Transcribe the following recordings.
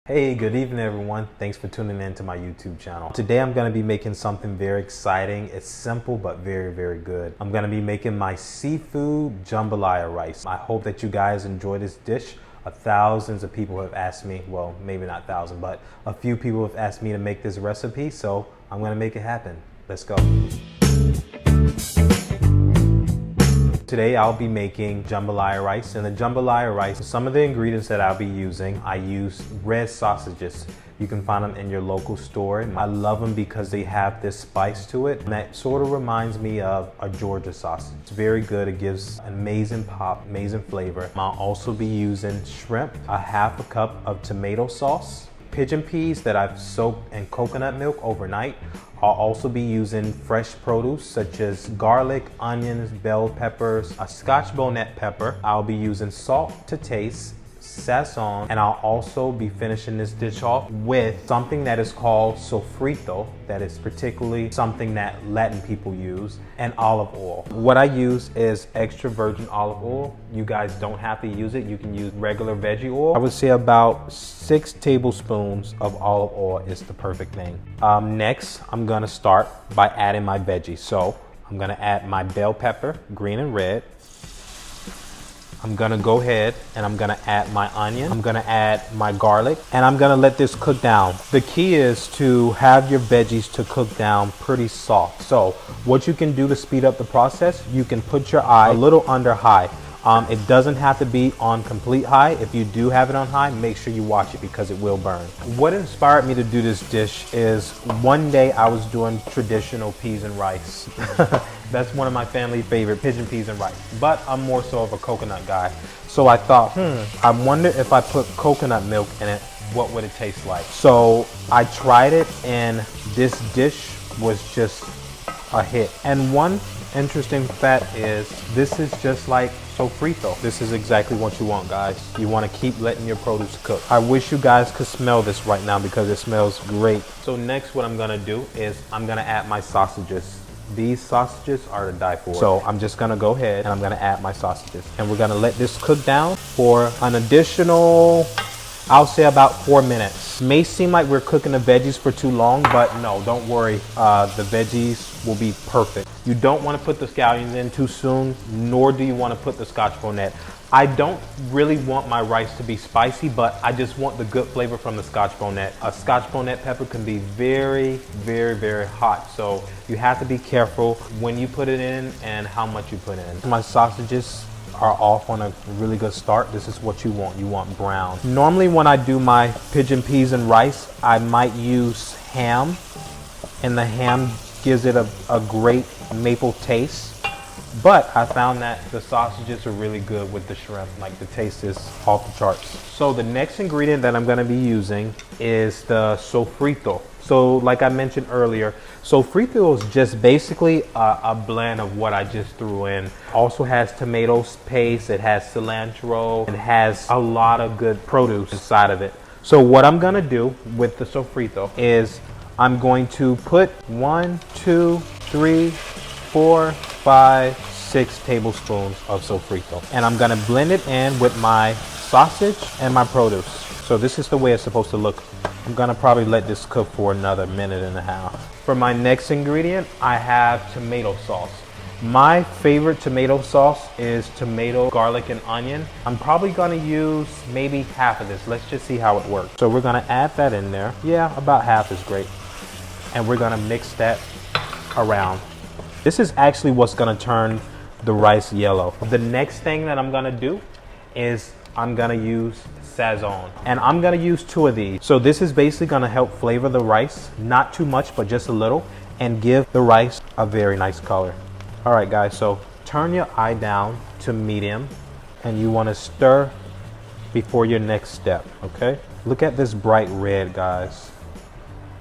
Hey, good evening everyone. Thanks for tuning in to my YouTube channel. Today I'm going to be making something very exciting. It's simple but very good. I'm going to be making my seafood jambalaya rice. I hope that you guys enjoy this dish. Thousands of people have asked me, well, maybe not thousands, but a few people have asked me to make this recipe, so I'm going to make it happen. Let's go. Today I'll be making jambalaya rice, and the jambalaya rice, some of the ingredients that I'll be using, I use red sausages. You can find them in your local store. I love them because they have this spice to it, and that sort of reminds me of a Georgia sausage. It's very good. It gives amazing pop, amazing flavor. I'll also be using shrimp, a half a cup of tomato sauce, pigeon peas that I've soaked in coconut milk overnight. I'll also be using fresh produce such as garlic, onions, bell peppers, a scotch bonnet pepper. I'll be using salt to taste, sazon, and I'll also be finishing this dish off with something that is called sofrito, that is particularly something that Latin people use, and olive oil. What I use is extra virgin olive oil. You guys don't have to use it. You can use regular veggie oil. I would say about 6 tablespoons of olive oil is the perfect thing. Next, I'm gonna start by adding my veggies. So I'm gonna add my bell pepper, green and red. I'm gonna go ahead and I'm gonna add my onion. I'm gonna add my garlic, and I'm gonna let this cook down. The key is to have your veggies to cook down pretty soft. So what you can do to speed up the process, you can put your eye a little under high. It doesn't have to be on complete high. If you do have it on high, make sure you watch it because it will burn. What inspired me to do this dish is one day I was doing traditional peas and rice. That's one of my family favorite, pigeon peas and rice. But I'm more so of a coconut guy. So I thought, I wonder if I put coconut milk in it, what would it taste like? So I tried it, and this dish was just a hit. And one interesting fact is this is just like sofrito. This is exactly what you want, guys. You want to keep letting your produce cook. I wish you guys could smell this right now because it smells great. So next what I'm gonna do is I'm gonna add my sausages. These sausages are to die for. So I'm just gonna go ahead and I'm gonna add my sausages, and we're gonna let this cook down for an additional, I'll say about 4 minutes. May seem like we're cooking the veggies for too long, but no, don't worry. The veggies will be perfect. You don't want to put the scallions in too soon, nor do you want to put the scotch bonnet. I don't really want my rice to be spicy, but I just want the good flavor from the scotch bonnet. A scotch bonnet pepper can be very hot, so you have to be careful when you put it in and how much you put in. My sausages are off on a really good start. This is what you want. You want brown. Normally when I do my pigeon peas and rice, I might use ham, and the ham gives it a great maple taste. But I found that the sausages are really good with the shrimp. Like, the taste is off the charts. So the next ingredient that I'm gonna be using is the sofrito. So like I mentioned earlier, sofrito is just basically a blend of what I just threw in. Also has tomato paste, it has cilantro, it has a lot of good produce inside of it. So what I'm gonna do with the sofrito is I'm going to put 1, 2, 3, 4, 5, 6 tablespoons of sofrito, and I'm gonna blend it in with my sausage and my produce. So this is the way it's supposed to look. I'm gonna probably let this cook for another 1.5 minutes. For my next ingredient, I have tomato sauce. My favorite tomato sauce is tomato, garlic, and onion. I'm probably gonna use maybe half of this. Let's just see how it works. So we're gonna add that in there. Yeah, about half is great. And we're gonna mix that around. This is actually what's gonna turn the rice yellow. The next thing that I'm gonna do is I'm gonna use sazon, and I'm gonna use 2 of these. So this is basically gonna help flavor the rice, not too much, but just a little, and give the rice a very nice color. All right, guys, so turn your eye down to medium, and you wanna stir before your next step, okay? Look at this bright red, guys.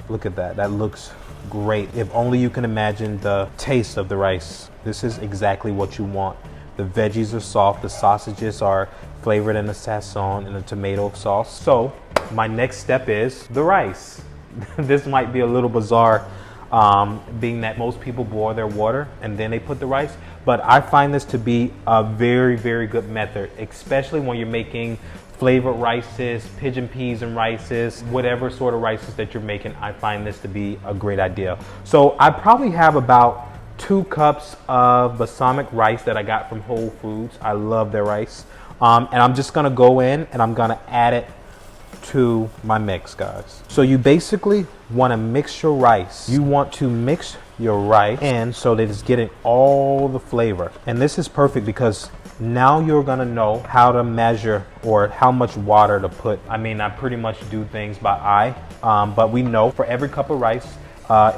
Look at that, that looks great. If only you can imagine the taste of the rice. This is exactly what you want. The veggies are soft, the sausages are flavored in the sazon and the tomato sauce. So my next step is the rice. This might be a little bizarre, being that most people boil their water and then they put the rice, but I find this to be a very good method, especially when you're making flavored rices, pigeon peas and rices, whatever sort of rices that you're making, I find this to be a great idea. So I probably have about 2 cups of balsamic rice that I got from Whole Foods. I love their rice. And I'm just gonna go in and I'm gonna add it to my mix, guys. So you basically wanna mix your rice. You want to mix your rice in so that it's getting all the flavor. And this is perfect because now you're gonna know how to measure or how much water to put. I mean, I pretty much do things by eye, but we know for every cup of rice,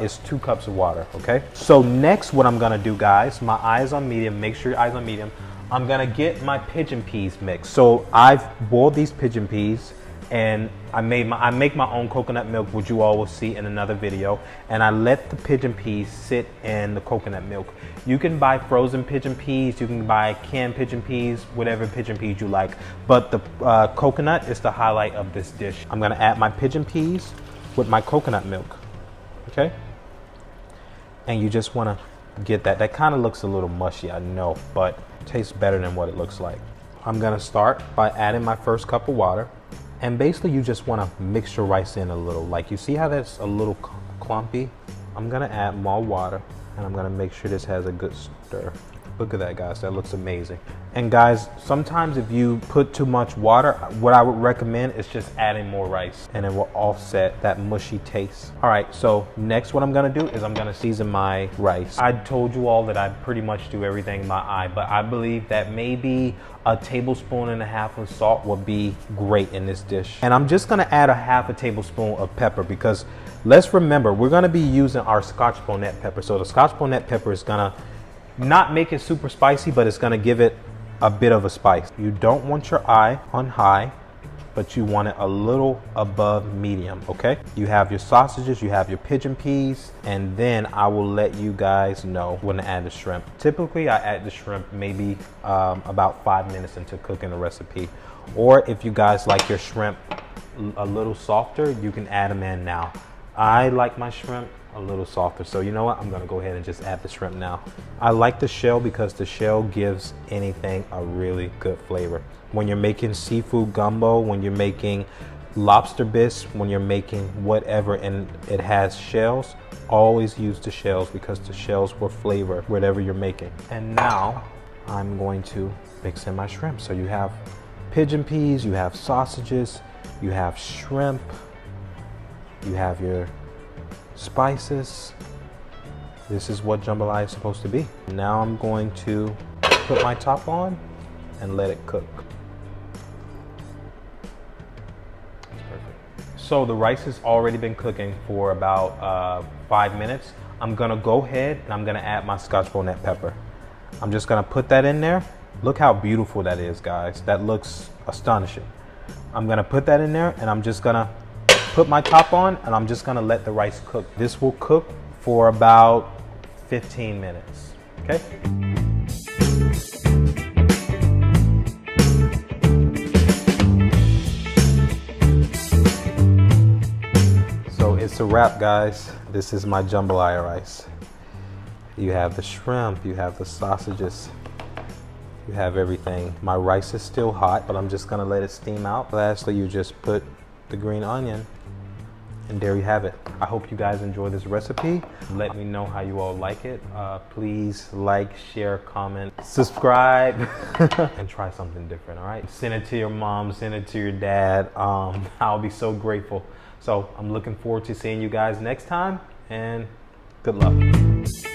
is 2 cups of water, okay? So next what I'm gonna do, guys, my eyes on medium, make sure your eyes on medium, I'm gonna get my pigeon peas mixed. So I've boiled these pigeon peas and I make my own coconut milk, which you all will see in another video, and I let the pigeon peas sit in the coconut milk. You can buy frozen pigeon peas, you can buy canned pigeon peas, whatever pigeon peas you like, but the coconut is the highlight of this dish. I'm gonna add my pigeon peas with my coconut milk. Okay, and you just want to get that kind of looks a little mushy, I know, but tastes better than what it looks like. I'm gonna start by adding my first cup of water, and basically you just want to mix your rice in a little. Like, you see how that's a little clumpy? I'm gonna add more water and I'm gonna make sure this has a good stir. Look at that, guys, that looks amazing. And guys, sometimes if you put too much water, what I would recommend is just adding more rice, and it will offset that mushy taste. All right, so next what I'm gonna do is I'm gonna season my rice. I told you all that I pretty much do everything by eye, but I believe that maybe a tablespoon and a half of salt would be great in this dish. And I'm just gonna add a half a tablespoon of pepper because let's remember, we're gonna be using our scotch bonnet pepper. So the scotch bonnet pepper is gonna not make it super spicy, but it's gonna give it a bit of a spice. You don't want your eye on high, but you want it a little above medium, okay? You have your sausages, you have your pigeon peas, and then I will let you guys know when to add the shrimp. Typically, I add the shrimp maybe about 5 minutes into cooking the recipe. Or if you guys like your shrimp a little softer, you can add them in now. I like my shrimp a little softer, so you know what, I'm gonna go ahead and just add the shrimp now. I like the shell because the shell gives anything a really good flavor. When you're making seafood gumbo, when you're making lobster bisque, when you're making whatever and it has shells, always use the shells because the shells will flavor whatever you're making. And now I'm going to mix in my shrimp. So you have pigeon peas, you have sausages, you have shrimp, you have your spices. This is what jambalaya is supposed to be. Now I'm going to put my top on and let it cook. That's perfect. So the rice has already been cooking for about 5 minutes. I'm gonna go ahead and I'm gonna add my scotch bonnet pepper. I'm just gonna put that in there. Look how beautiful that is, guys. That looks astonishing. I'm gonna put that in there and I'm just gonna put my top on and I'm just gonna let the rice cook. This will cook for about 15 minutes, okay? So it's a wrap, guys. This is my jambalaya rice. You have the shrimp, you have the sausages, you have everything. My rice is still hot, but I'm just gonna let it steam out. Lastly, you just put the green onion, and there you have it. I hope you guys enjoy this recipe. Let me know how you all like it. Please like, share, comment, subscribe, and try something different, all right? Send it to your mom, send it to your dad. I'll be so grateful. So I'm looking forward to seeing you guys next time, and good luck.